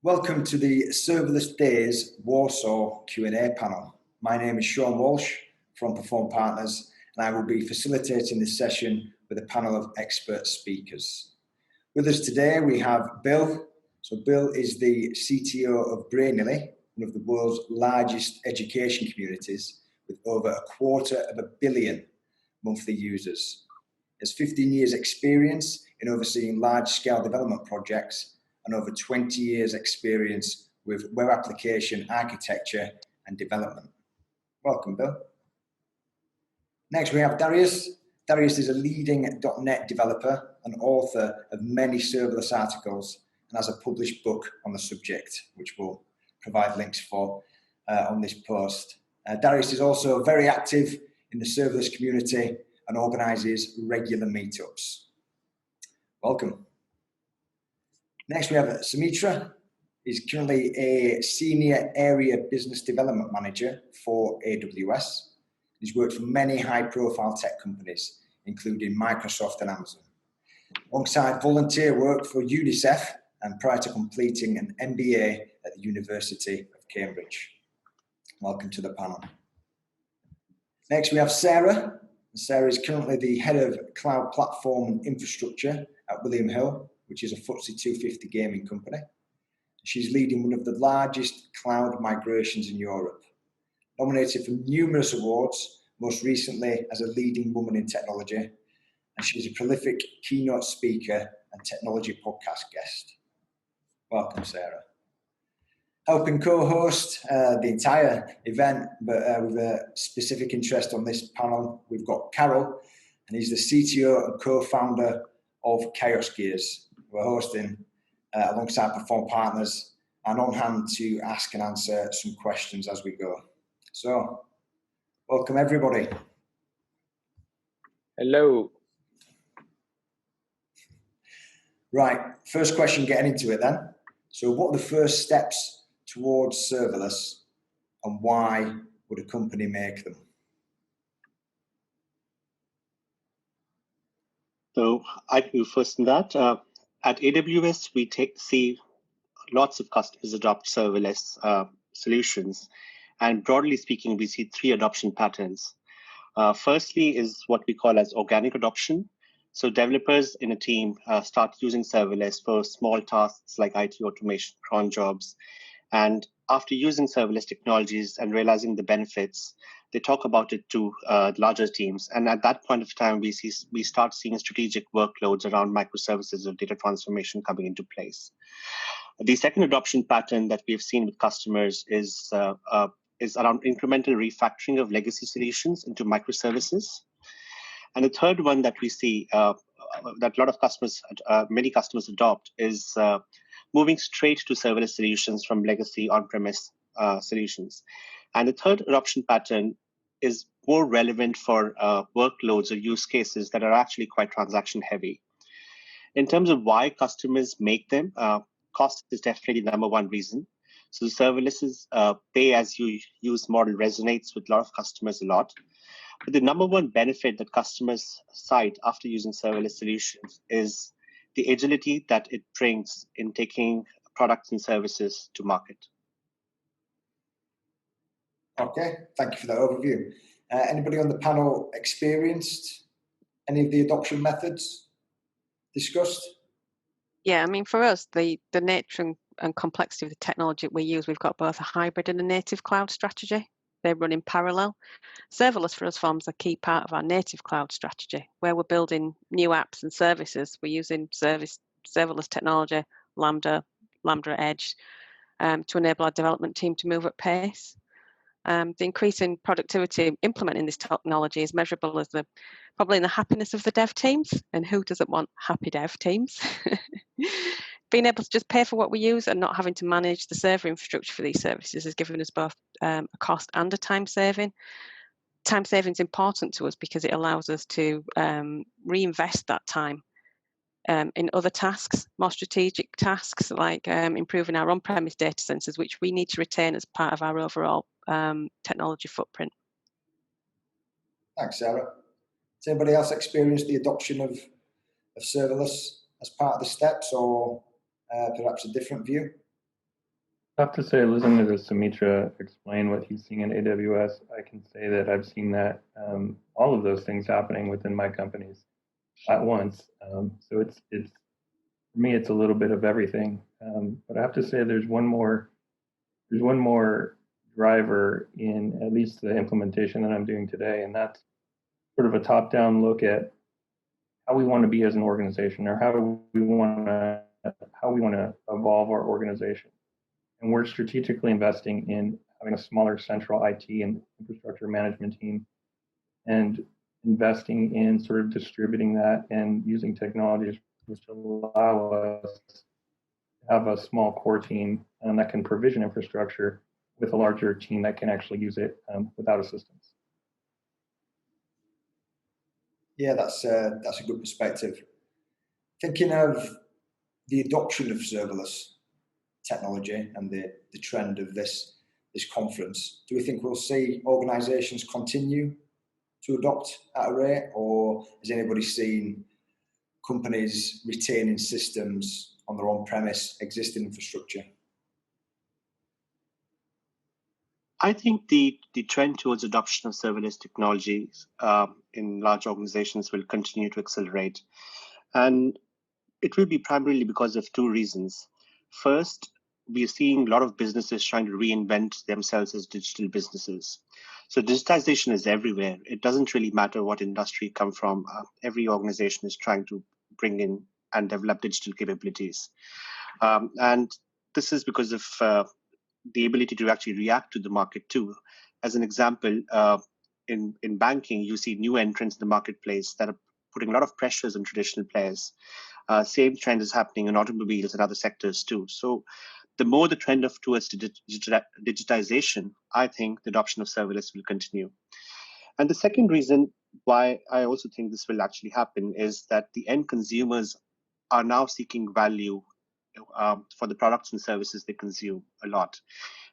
Welcome to the ServerlessDays Warsaw Q&A panel. My name is Sean Walsh from Perform Partners, and I will be facilitating this session with a panel of expert speakers. With us today we have Bill. So Bill is the CTO of Brainily, one of the world's largest education communities with over 250 million monthly users. He has 15 years experience in overseeing large-scale development projects and over 20 years experience with web application architecture and development. Welcome, Bill. Next, we have Darius. Darius is a leading .NET developer and author of many serverless articles and has a published book on the subject, which we'll provide links for on this post. Darius is also very active in the serverless community and organizes regular meetups. Welcome. Next, we have Sumitra. He's currently a senior area business development manager for AWS. He's worked for many high-profile tech companies, including Microsoft and Amazon. Alongside volunteer work for UNICEF and prior to completing an MBA at the University of Cambridge. Welcome to the panel. Next, we have Sarah. Sarah is currently the head of cloud platform and infrastructure at William Hill, which is a FTSE 250 gaming company. She's leading one of the largest cloud migrations in Europe. Nominated for numerous awards, most recently as a leading woman in technology, and she's a prolific keynote speaker and technology podcast guest. Welcome, Sarah. Helping co-host the entire event, but with a specific interest on this panel, we've got Carol, and he's the CTO and co-founder of Chaos Gears. We're hosting alongside Perform Partners and on hand to ask and answer some questions as we go. So, welcome everybody. Hello. Right, first question, getting into it then. So what are the first steps towards serverless and why would a company make them? So I can go first in that. At AWS, we see lots of customers adopt serverless solutions. And broadly speaking, we see three adoption patterns. Firstly is what we call as organic adoption. So developers in a team start using serverless for small tasks like IT automation, cron jobs. And after using serverless technologies and realizing the benefits, they talk about it to larger teams. And at that point of time, we start seeing strategic workloads around microservices of data transformation coming into place. The second adoption pattern that we've seen with customers is around incremental refactoring of legacy solutions into microservices. And the third one that we see that a lot of customers, many customers adopt is moving straight to serverless solutions from legacy on-premise solutions. And the third adoption pattern is more relevant for workloads or use cases that are actually quite transaction heavy. In terms of why customers make them, cost is definitely the number one reason. So the serverless's pay-as-you-use model resonates with a lot of customers a lot. But the number one benefit that customers cite after using serverless solutions is the agility that it brings in taking products and services to market. Okay, thank you for that overview. Anybody on the panel experienced any of the adoption methods discussed? Yeah, I mean, for us, the nature and complexity of the technology we use, we've got both a hybrid and a native cloud strategy. They run in parallel. Serverless for us forms a key part of our native cloud strategy, where we're building new apps and services. We're using serverless technology, Lambda Edge, to enable our development team to move at pace. The increase in productivity implementing this technology is measurable as probably in the happiness of the dev teams, and who doesn't want happy dev teams? Being able to just pay for what we use and not having to manage the server infrastructure for these services has given us both a cost and a time saving. Time saving is important to us because it allows us to reinvest that time in other tasks, more strategic tasks like improving our on-premise data centers, which we need to retain as part of our overall technology footprint. Thanks, Sarah. Has anybody else experienced the adoption of serverless as part of the steps, or perhaps a different view? I have to say, listening to Sumitra explain what he's seeing in AWS, I can say that I've seen that all of those things happening within my companies at once. So it's for me, it's a little bit of everything. But I have to say, there's one more driver in at least the implementation that I'm doing today, and that's sort of a top-down look at how we want to be as an organization, or how we want to evolve our organization. And we're strategically investing in having a smaller central IT and infrastructure management team, and investing in sort of distributing that and using technologies which allow us to have a small core team that can provision infrastructure with a larger team that can actually use it without assistance. Yeah, that's a good perspective. Thinking of the adoption of serverless technology and the trend of this conference, do we think we'll see organizations continue to adopt at a rate, or has anybody seen companies retaining systems on their on-premise existing infrastructure? I think the trend towards adoption of serverless technologies in large organizations will continue to accelerate. And it will be primarily because of two reasons. First, we are seeing a lot of businesses trying to reinvent themselves as digital businesses. So digitization is everywhere. It doesn't really matter what industry you come from. Every organization is trying to bring in and develop digital capabilities. And this is because of the ability to actually react to the market too. As an example, in banking, you see new entrants in the marketplace that are putting a lot of pressures on traditional players. Same trend is happening in automobiles and other sectors too. So the more the trend towards digitization, I think the adoption of serverless will continue. And the second reason why I also think this will actually happen is that the end consumers are now seeking value for the products and services they consume a lot.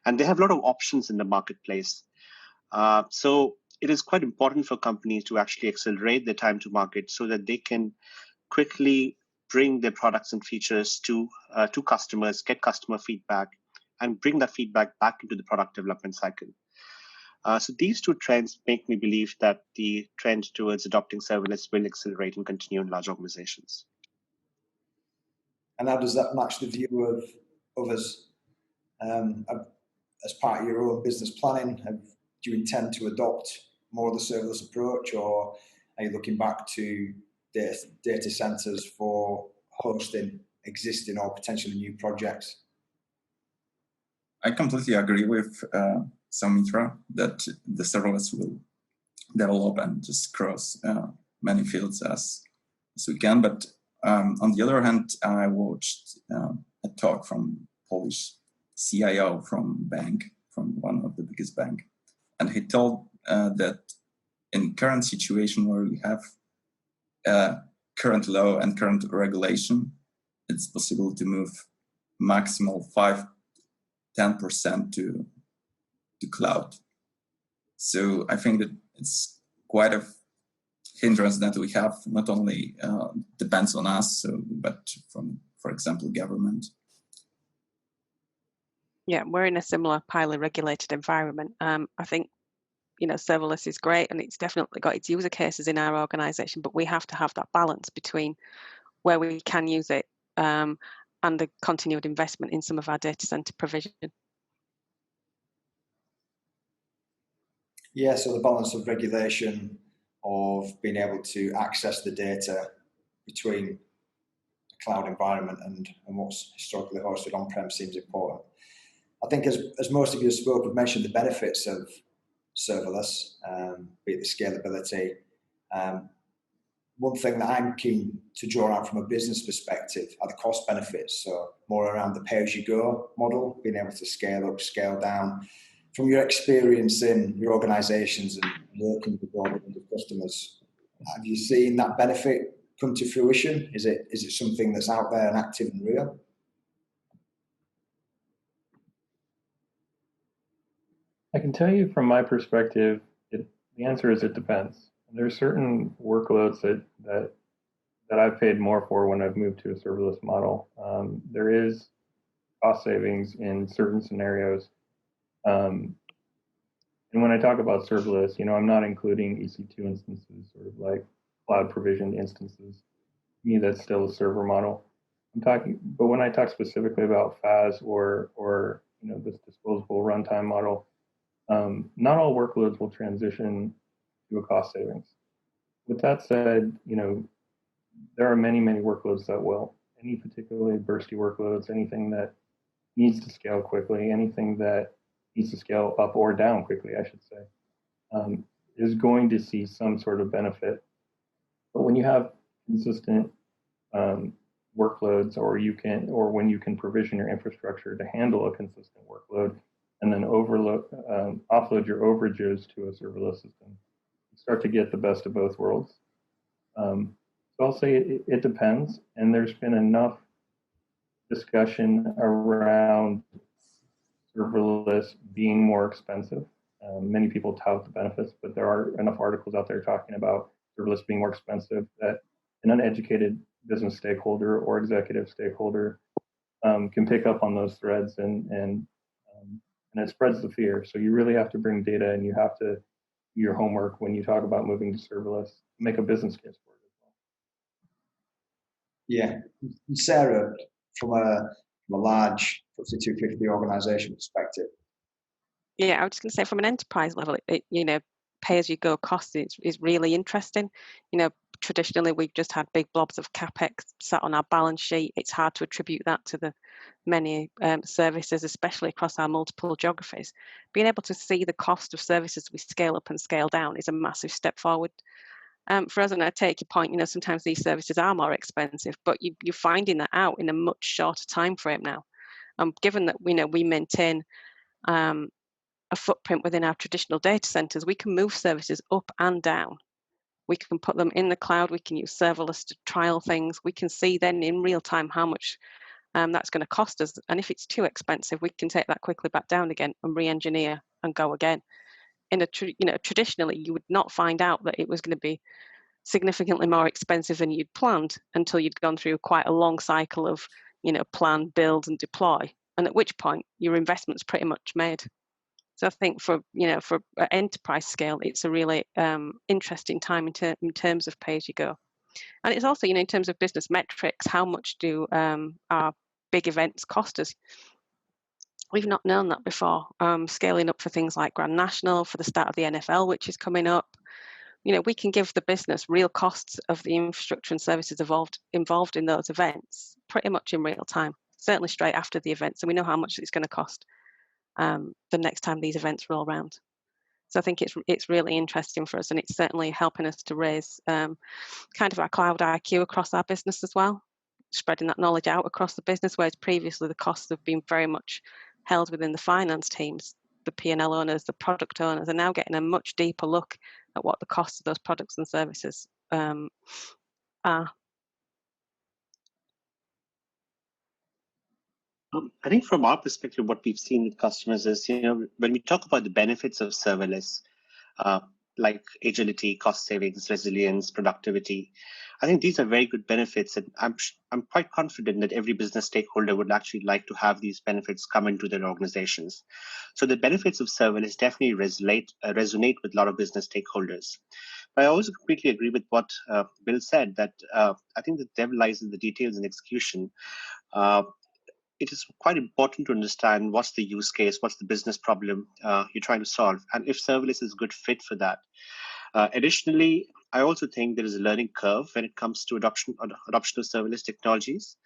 And they have a lot of options in the marketplace. So it is quite important for companies to actually accelerate their time to market so that they can quickly bring their products and features to customers, get customer feedback, and bring that feedback back into the product development cycle. So these two trends make me believe that the trend towards adopting serverless will accelerate and continue in large organizations. And how does that match the view of others? As part of your own business planning, do you intend to adopt more of the serverless approach, or are you looking back to data centers for hosting existing or potentially new projects? I completely agree with Sumitra that the serverless will develop and just cross many fields as we can. But on the other hand, I watched a talk from Polish CIO from one of the biggest bank, and he told that in current situation where we have current law and current regulation, it's possible to move maximal 5-10% to cloud. So I think that it's quite a hindrance that we have, not only depends on us, but from, for example, government. Yeah, we're in a similar highly regulated environment. I think, serverless is great, and it's definitely got its user cases in our organization, but we have to have that balance between where we can use it and the continued investment in some of our data center provision. Yeah, so the balance of regulation, of being able to access the data between the cloud environment and what's historically hosted on-prem seems important. I think as most of you spoke, we've mentioned the benefits of serverless, be it the scalability. One thing that I'm keen to draw out from a business perspective are the cost benefits, so more around the pay-as-you-go model, being able to scale up, scale down. From your experience in your organizations and working with broader range of customers, have you seen that benefit come to fruition? Is it something that's out there and active and real? I can tell you from my perspective, the answer is it depends. There are certain workloads that I've paid more for when I've moved to a serverless model. There is cost savings in certain scenarios. And when I talk about serverless, I'm not including EC2 instances, sort of like cloud provisioned instances. To me, that's still a server model. But when I talk specifically about FAS or this disposable runtime model, not all workloads will transition to a cost savings. With that said, there are many workloads that will. Any particularly bursty workloads, anything that needs to scale quickly, anything that needs to scale up or down quickly, I should say, is going to see some sort of benefit. But when you have consistent workloads, or when you can provision your infrastructure to handle a consistent workload, and then offload your overages to a serverless system, you start to get the best of both worlds. So I'll say it depends, and there's been enough discussion around serverless being more expensive. Many people tout the benefits, but there are enough articles out there talking about serverless being more expensive that an uneducated business stakeholder or executive stakeholder can pick up on those threads, and it spreads the fear. So you really have to bring data, and you have to do your homework when you talk about moving to serverless. Make a business case for it as well. Yeah, and Sarah, from a large FTSE 250 organisation perspective. Yeah, I was just going to say, from an enterprise level, pay-as-you-go cost is really interesting. Traditionally, we've just had big blobs of CapEx sat on our balance sheet. It's hard to attribute that to the many services, especially across our multiple geographies. Being able to see the cost of services we scale up and scale down is a massive step forward. For us, and I take your point, sometimes these services are more expensive, but you're finding that out in a much shorter time frame now. Given that we maintain a footprint within our traditional data centers, we can move services up and down. We can put them in the cloud. We can use serverless to trial things. We can see then in real time how much that's going to cost us. And if it's too expensive, we can take that quickly back down again and re-engineer and go again. Traditionally, you would not find out that it was going to be significantly more expensive than you'd planned until you'd gone through quite a long cycle of, plan, build, and deploy. And at which point your investment's pretty much made. So I think for enterprise scale, it's a really interesting time in terms of pay as you go. And it's also, in terms of business metrics, how much do our big events cost us? We've not known that before. Scaling up for things like Grand National, for the start of the NFL, which is coming up. We can give the business real costs of the infrastructure and services involved in those events pretty much in real time, certainly straight after the event. So we know how much it's going to cost the next time these events roll around. So I think it's really interesting for us, and it's certainly helping us to raise kind of our cloud IQ across our business as well, spreading that knowledge out across the business, whereas previously the costs have been very much held within the finance teams. The P&L owners, the product owners are now getting a much deeper look at what the costs of those products and services are. I think from our perspective, what we've seen with customers is, when we talk about the benefits of serverless, like agility, cost savings, resilience, productivity, I think these are very good benefits, and I'm quite confident that every business stakeholder would actually like to have these benefits come into their organizations. So the benefits of serverless definitely resonate with a lot of business stakeholders. But I also completely agree with what Bill said, that I think the devil lies in the details and execution. It is quite important to understand what's the use case, what's the business problem you're trying to solve, and if serverless is a good fit for that. Additionally, I also think there is a learning curve when it comes to adoption of serverless technologies.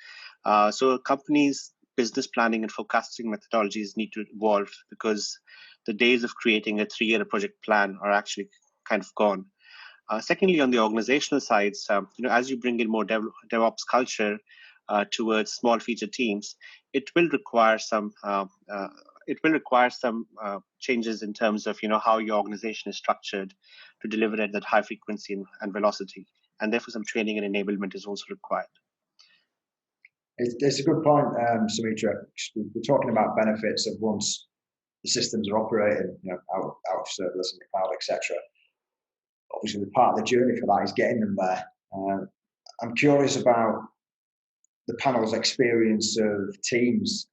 So companies' business planning and forecasting methodologies need to evolve, because the days of creating a 3-year project plan are actually kind of gone. Secondly, on the organizational sides, as you bring in more DevOps culture towards small feature teams, it will require some changes in terms of how your organization is structured to deliver at that high frequency and velocity, and therefore some training and enablement is also required. It's a good point, Sumitra. We're talking about benefits of once the systems are operating, out of serverless in the cloud, etc. Obviously, the part of the journey for that is getting them there. I'm curious about the panel's experience of teams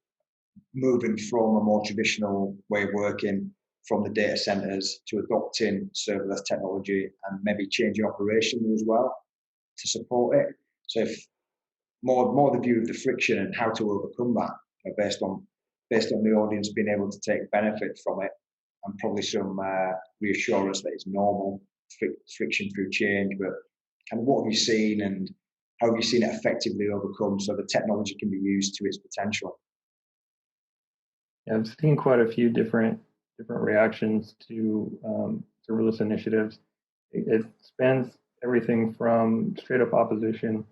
moving from a more traditional way of working from the data centers to adopting serverless technology and maybe changing operationally as well to support it. So if more the view of the friction and how to overcome that, based on the audience being able to take benefit from it, and probably some reassurance that it's normal friction through change. But kind of what have you seen, and how have you seen it effectively overcome so the technology can be used to its potential? Yeah, I've seen quite a few different reactions to serverless initiatives. It spans everything from straight up opposition.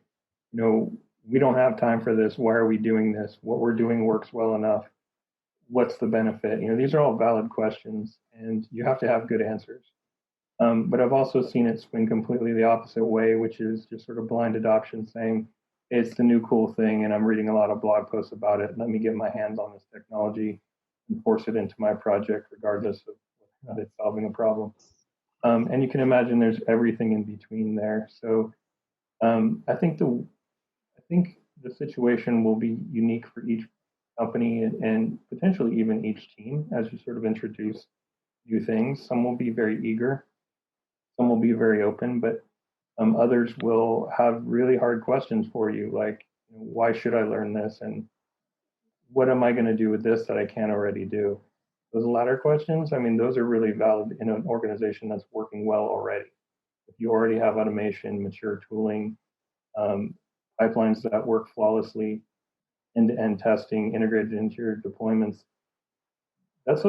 We don't have time for this. Why are we doing this? What we're doing works well enough. What's the benefit? These are all valid questions, and you have to have good answers. But I've also seen it swing completely the opposite way, which is just sort of blind adoption, saying it's the new cool thing, and I'm reading a lot of blog posts about it. Let me get my hands on this technology and force it into my project, regardless of whether it's solving a problem. And you can imagine there's everything in between there. So I think the situation will be unique for each company and potentially even each team as you sort of introduce new things. Some will be very eager, some will be very open, but others will have really hard questions for you, like, why should I learn this? And what am I going to do with this that I can't already do? Those latter questions, those are really valid in an organization that's working well already. If you already have automation, mature tooling, pipelines that work flawlessly, end-to-end testing integrated into your deployments, that's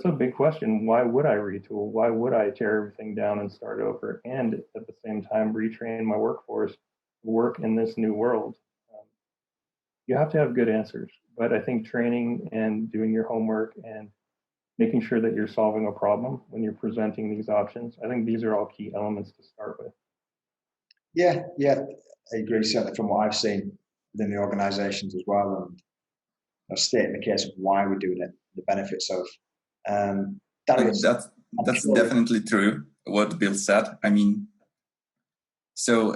a big question. Why would I retool? Why would I tear everything down and start over, and at the same time retrain my workforce to work in this new world? You have to have good answers, but I think training and doing your homework and making sure that you're solving a problem when you're presenting these options, I think these are all key elements to start with. Yeah, I agree, certainly from what I've seen within the organizations as well, and stating the case of why we're doing it, the benefits of. That's definitely true, what Bill said. So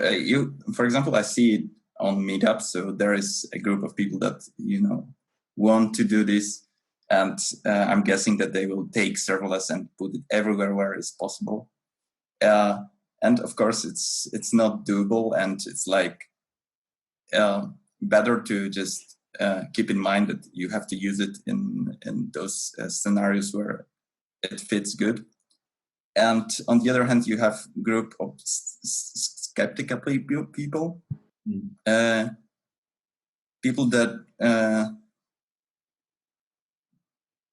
for example, I see it on Meetup. So there is a group of people that, want to do this. And I'm guessing that they will take serverless and put it everywhere where it's possible. And of course, it's not doable, and it's like better to just keep in mind that you have to use it in those scenarios where it fits good. And on the other hand, you have a group of skeptical people, people that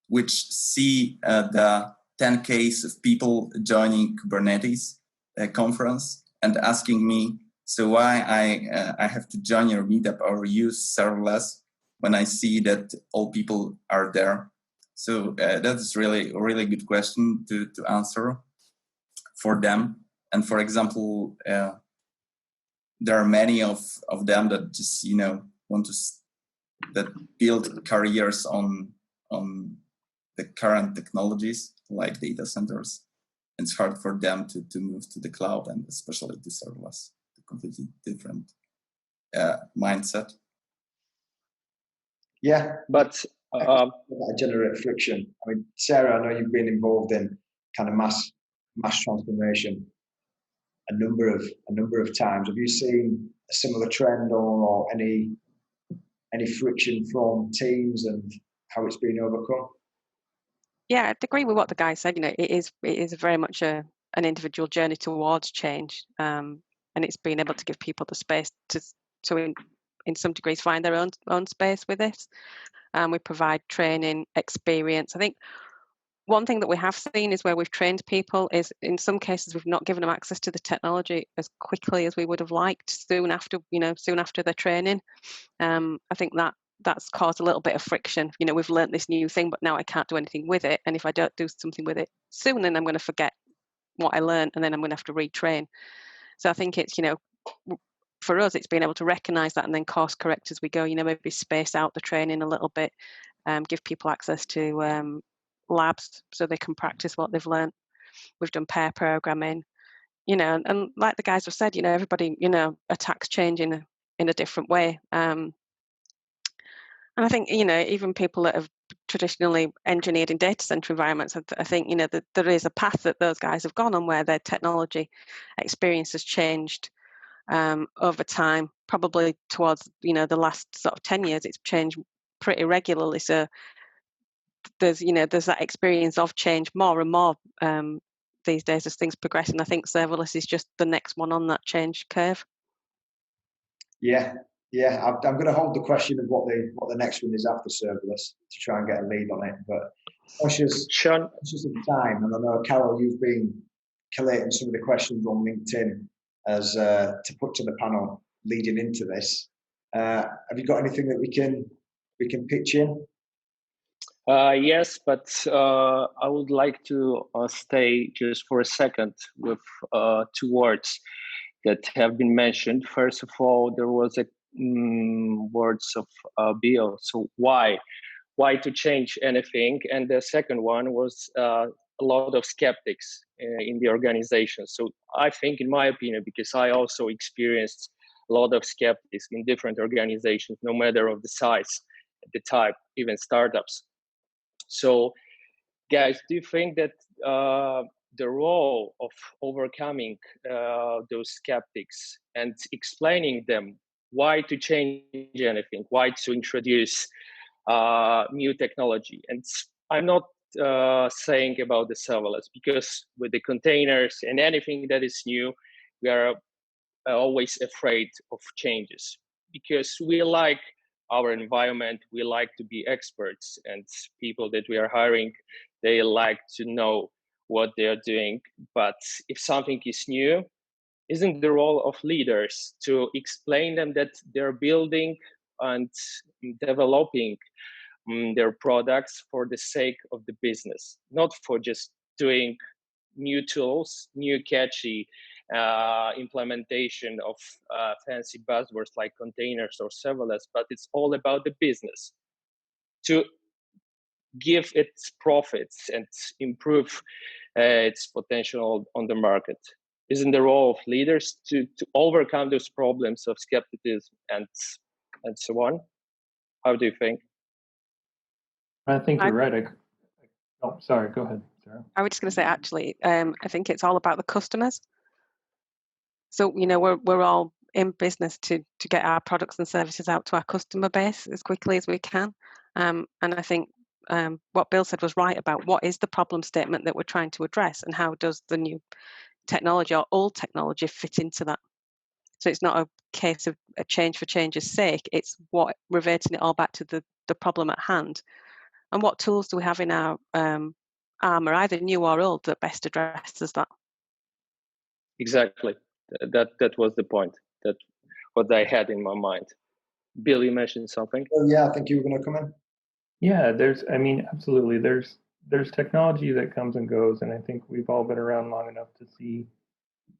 which see the 10 case of people joining Kubernetes conference and asking me, so why I have to join your meetup or use serverless when I see that all people are there. So that's really a really good question to answer for them. And for example, there are many of them that just want to that build careers on the current technologies like data centers. It's hard for them to move to the cloud, and especially to serverless, a completely different mindset. Yeah, but generate friction. Sarah, I know you've been involved in kind of mass transformation a number of times. Have you seen a similar trend or any friction from teams and how it's been overcome? Yeah, I'd agree with what the guy said. It is very much an individual journey towards change, and it's being able to give people the space to in some degrees find their own space with it. We provide training, experience. I think one thing that we have seen is where we've trained people is in some cases we've not given them access to the technology as quickly as we would have liked soon after their training. I think that's caused a little bit of friction. We've learned this new thing, but now I can't do anything with it. And if I don't do something with it soon, then I'm going to forget what I learned, and then I'm going to have to retrain. So I think it's, for us, it's being able to recognize that and then course correct as we go, maybe space out the training a little bit, give people access to labs so they can practice what they've learned. We've done pair programming, and like the guys have said, everybody, attacks change in a different way. And I think, even people that have traditionally engineered in data center environments, I think, that there is a path that those guys have gone on where their technology experience has changed over time, probably towards, the last sort of 10 years, it's changed pretty regularly. So there's that experience of change more and more these days as things progress. And I think serverless is just the next one on that change curve. Yeah. I'm going to hold the question of what the next one is after serverless to try and get a lead on it. But conscious of time, and I know, Carol, you've been collating some of the questions on LinkedIn as to put to the panel leading into this. Have you got anything that we can pitch in? Yes, but I would like to stay just for a second with 2 words that have been mentioned. First of all, there was a words of Bill. So why to change anything? And the second one was a lot of skeptics in the organization. So I think, in my opinion, because I also experienced a lot of skeptics in different organizations, no matter of the size, the type, even startups. So, guys, do you think that the role of overcoming those skeptics and explaining them why to change anything, why to introduce new technology? And I'm not saying about the serverless, because with the containers and anything that is new, we are always afraid of changes, because we like our environment, we like to be experts, and people that we are hiring, they like to know what they are doing. But if something is new, isn't the role of leaders to explain them that they're building and developing their products for the sake of the business, not for just doing new tools, new catchy implementation of fancy buzzwords like containers or serverless, but it's all about the business to give its profits and improve its potential on the market. Isn't the role of leaders to overcome those problems of skepticism and so on? How do you think? I think you're right. Oh, sorry. Go ahead, Sarah. I was just going to say, actually, I think it's all about the customers. So, we're all in business to get our products and services out to our customer base as quickly as we can. And I think what Bill said was right about what is the problem statement that we're trying to address, and how does the new technology or old technology fit into that. So it's not a case of a change for change's sake. It's reverting it all back to the problem at hand. And what tools do we have in our armor, either new or old, that best addresses that? Exactly. That was the point. That what I had in my mind. Bill, you mentioned something. Oh, yeah, I think you were going to come in. Yeah, absolutely. There's technology that comes and goes, and I think we've all been around long enough to see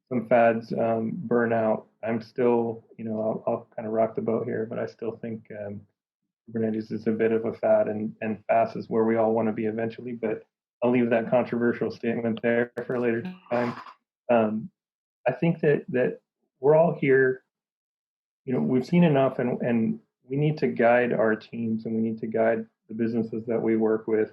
some fads burn out. I'm still, I'll kind of rock the boat here, but I still think Kubernetes is a bit of a fad, and fast is where we all want to be eventually. But I'll leave that controversial statement there for a later time. I think that we're all here. We've seen enough, and we need to guide our teams, and we need to guide the businesses that we work with,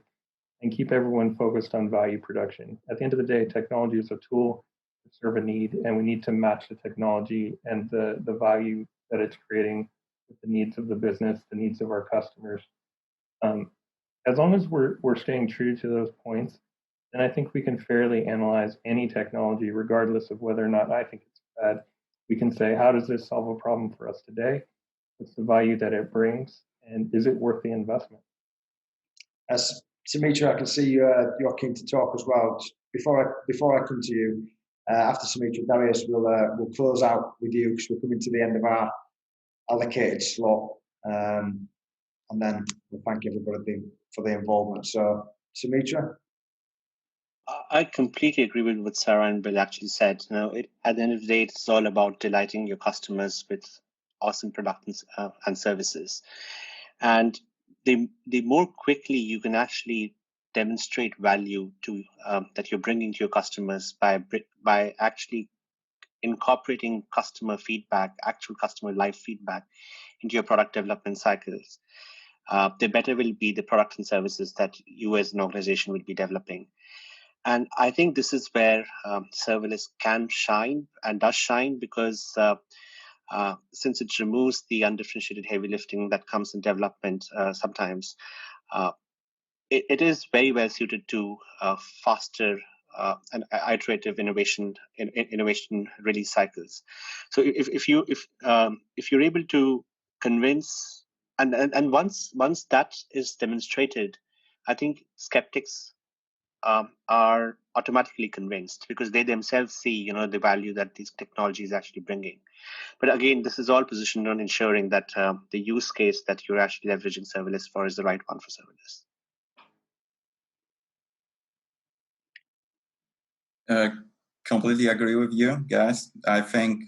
and keep everyone focused on value production. At the end of the day, technology is a tool to serve a need, and we need to match the technology and the value that it's creating with the needs of the business, the needs of our customers. As long as we're staying true to those points, then I think we can fairly analyze any technology, regardless of whether or not I think it's bad. We can say, how does this solve a problem for us today? What's the value that it brings? And is it worth the investment? As Sumitra, I can see you're keen to talk as well. Before I come to you, after Sumitra, Darius, we'll close out with you, because we're coming to the end of our allocated slot. And then we'll thank everybody for the involvement. So, Sumitra? I completely agree with what Sarah and Bill actually said. At the end of the day, it's all about delighting your customers with awesome products and services. And the more quickly you can actually demonstrate value to that you're bringing to your customers by actually incorporating customer feedback, actual customer live feedback into your product development cycles, the better will be the products and services that you as an organization will be developing. And I think this is where serverless can shine and does shine, because since it removes the undifferentiated heavy lifting that comes in development sometimes, it is very well suited to faster and iterative innovation release cycles. So if you're able to convince, and once that is demonstrated, I think skeptics are automatically convinced, because they themselves see the value that these technologies actually bringing. But again, this is all positioned on ensuring that the use case that you're actually leveraging serverless for is the right one for serverless. Completely agree with you guys. I think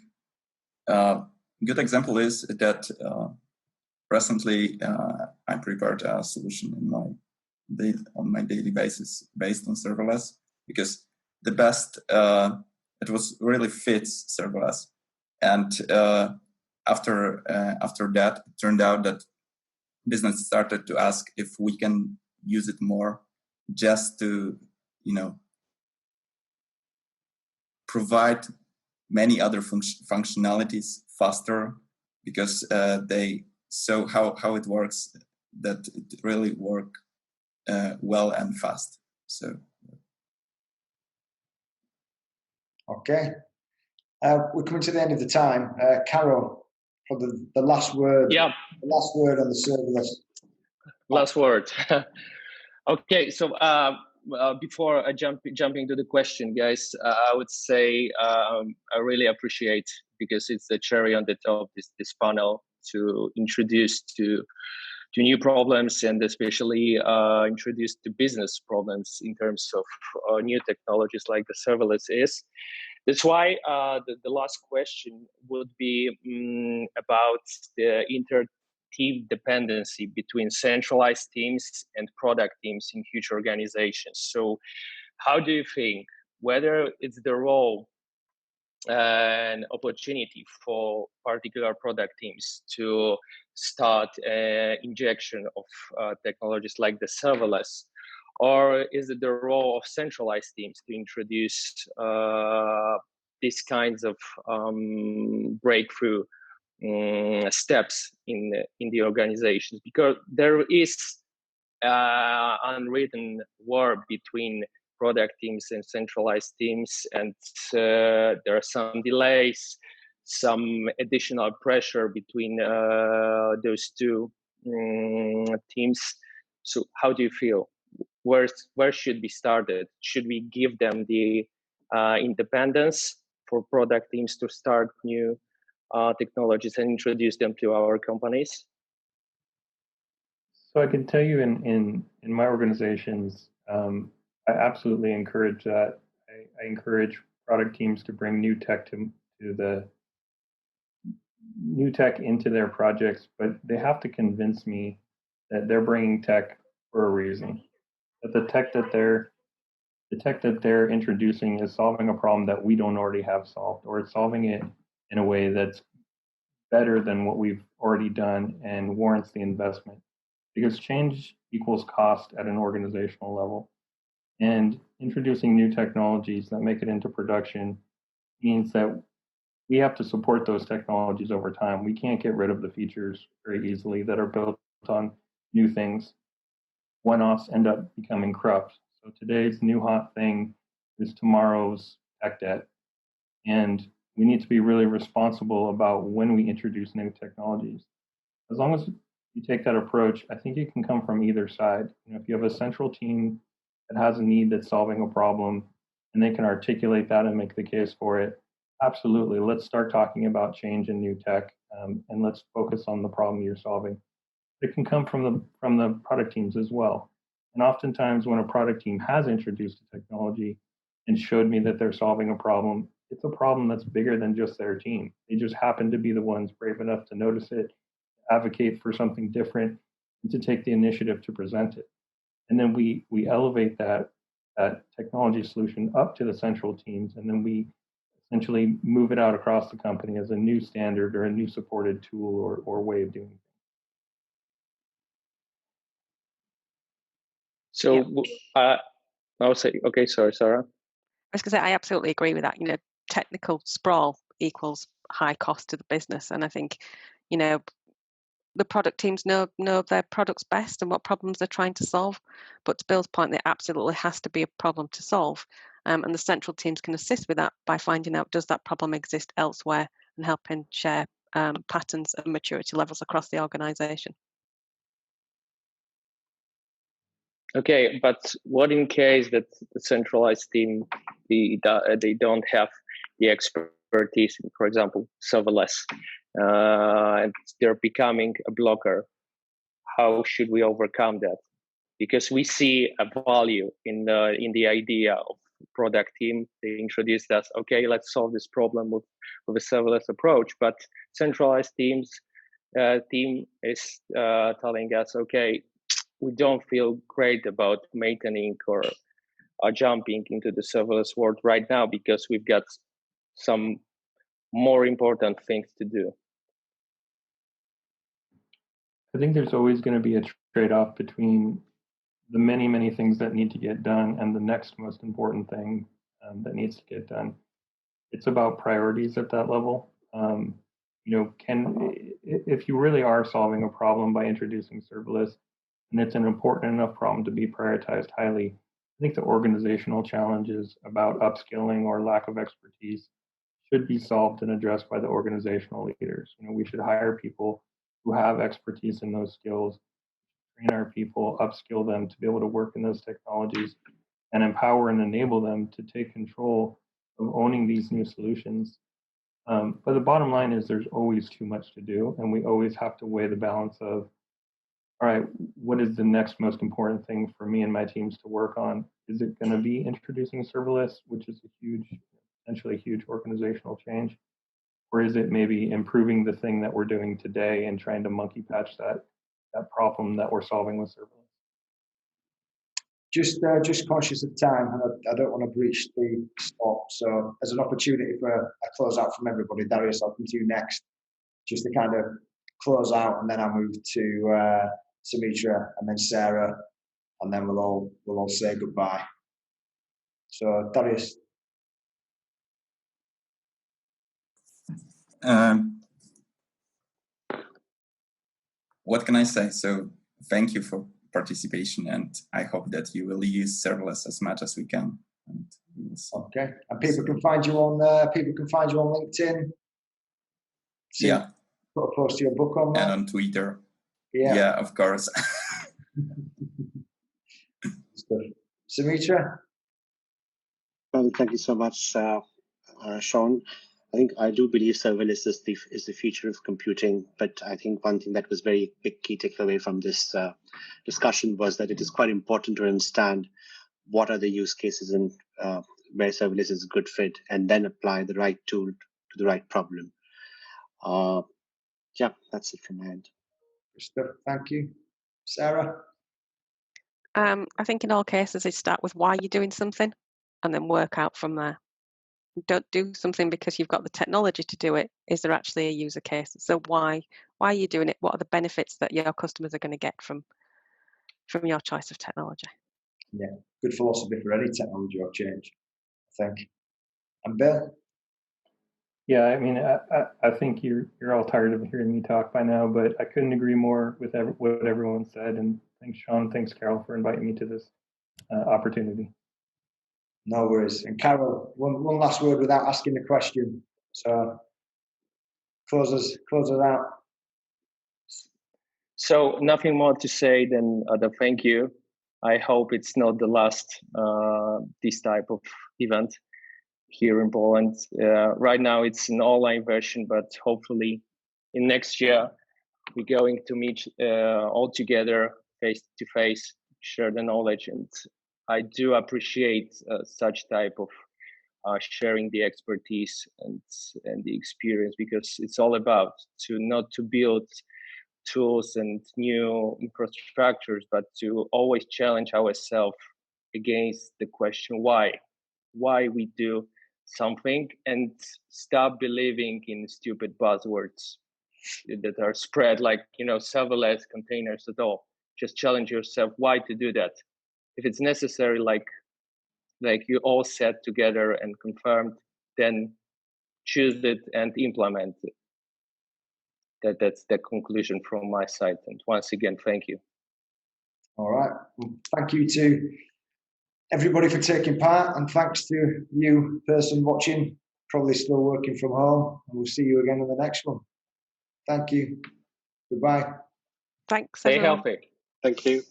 a good example is that recently I prepared a solution on my daily basis based on serverless, because the best it was really fits serverless, and after that it turned out that business started to ask if we can use it more, just to provide many other functionalities faster, because they saw how it works, that it really work well and fast. So okay, we're coming to the end of the time. Carol, for the last word. Yeah. The last word on the serverless. Last word. Okay, so before I jump into the question, guys, I would say I really appreciate, because it's the cherry on the top, this panel to introduce to new problems, and especially introduce to business problems in terms of new technologies like the serverless is. That's why the last question would be about the team dependency between centralized teams and product teams in huge organizations. So how do you think whether it's the role and opportunity for particular product teams to start injection of technologies like the serverless, or is it the role of centralized teams to introduce these kinds of breakthrough steps in the organizations? Because there is unwritten war between product teams and centralized teams, and there are some delays, some additional pressure between those two teams. So how do you feel? Where should we start it? Should we give them the independence for product teams to start new technologies and introduce them to our companies? So I can tell you in my organizations, I absolutely encourage that. I encourage product teams to bring new tech into their projects, but they have to convince me that they're bringing tech for a reason. That the tech that they're introducing is solving a problem that we don't already have solved, or it's solving it in a way that's better than what we've already done and warrants the investment. Because change equals cost at an organizational level. And introducing new technologies that make it into production means that we have to support those technologies over time. We can't get rid of the features very easily that are built on new things. One-offs end up becoming corrupt. So today's new hot thing is tomorrow's tech debt. And we need to be really responsible about when we introduce new technologies. As long as you take that approach, I think it can come from either side. If you have a central team that has a need that's solving a problem, and they can articulate that and make the case for it, absolutely, let's start talking about change and new tech, and let's focus on the problem you're solving. It can come from the product teams as well. And oftentimes when a product team has introduced a technology and showed me that they're solving a problem, it's a problem that's bigger than just their team. They just happen to be the ones brave enough to notice it, advocate for something different, and to take the initiative to present it. And then we elevate that technology solution up to the central teams, and then we essentially move it out across the company as a new standard or a new supported tool or way of doing things. So I'll say, okay, sorry, Sarah. I was going to say, I absolutely agree with that. Technical sprawl equals high cost to the business. And I think, the product teams know their products best and what problems they're trying to solve. But to Bill's point, there absolutely has to be a problem to solve. And the central teams can assist with that by finding out, does that problem exist elsewhere, and helping share patterns and maturity levels across the organization. Okay, but what in case that the centralized team, they don't have the expertise in, for example, serverless, and they're becoming a blocker? How should we overcome that? Because we see a value in the idea of product team. They introduced us, okay, let's solve this problem with a serverless approach. But centralized team is telling us, okay, we don't feel great about maintaining or jumping into the serverless world right now because we've got some more important things to do. I think there's always going to be a trade-off between the many, many things that need to get done and the next most important thing that needs to get done. It's about priorities at that level. If you really are solving a problem by introducing serverless, and it's an important enough problem to be prioritized highly, I think the organizational challenges about upskilling or lack of expertise should be solved and addressed by the organizational leaders. We should hire people who have expertise in those skills, train our people, upskill them to be able to work in those technologies, and empower and enable them to take control of owning these new solutions. But the bottom line is there's always too much to do, and we always have to weigh the balance of, all right, what is the next most important thing for me and my teams to work on? Is it going to be introducing serverless, which is potentially huge organizational change? Or is it maybe improving the thing that we're doing today and trying to monkey patch that problem that we're solving with serverless? Just conscious of time, and I don't want to breach the stop. So as an opportunity for a close out from everybody, Darius, I'll come to you next, just to kind of close out, and then I'll move to Sumitra and then Sarah, and then we'll all say goodbye. So Darius. What can I say? So thank you for participation, and I hope that you will use serverless as much as we can. Okay, and people can find you on LinkedIn. Yeah. Put a post to your book on there. And on Twitter. Yeah, of course. Sumitra? Well, thank you so much, Sean. I do believe serverless is the future of computing, but I think one thing that was very big key takeaway from this discussion was that it is quite important to understand what are the use cases and where serverless is a good fit, and then apply the right tool to the right problem. Yeah, that's it from my end. Thank you. Sarah? I think in all cases, they start with why you're doing something and then work out from there. Don't do something because you've got the technology to do it. Is there actually a user case? So why are you doing it? What are the benefits that your customers are going to get from your choice of technology? Yeah, good philosophy for any technology or change, I think. And Bill? Yeah, I mean, I think you're all tired of hearing me talk by now, but I couldn't agree more with what everyone said. And thanks, Sean. Thanks, Carol, for inviting me to this opportunity. No worries. And Carol, one last word without asking the question. So close us out. So nothing more to say than the thank you. I hope it's not the last this type of event here in Poland. Right now it's an online version, but hopefully in next year we're going to meet all together face to face, share the knowledge. And I do appreciate such type of sharing the expertise and the experience, because it's all about not to build tools and new infrastructures, but to always challenge ourselves against the question why we do something, and stop believing in stupid buzzwords that are spread like serverless containers at all. Just challenge yourself why to do that, if it's necessary, like you all sat together and confirmed, then choose it and implement it. That's the conclusion from my side. And once again, thank you. All right. Well, thank you to everybody for taking part, and thanks to you, person watching, probably still working from home. And we'll see you again in the next one. Thank you. Goodbye. Thanks, Stay everyone. healthy. Thank you.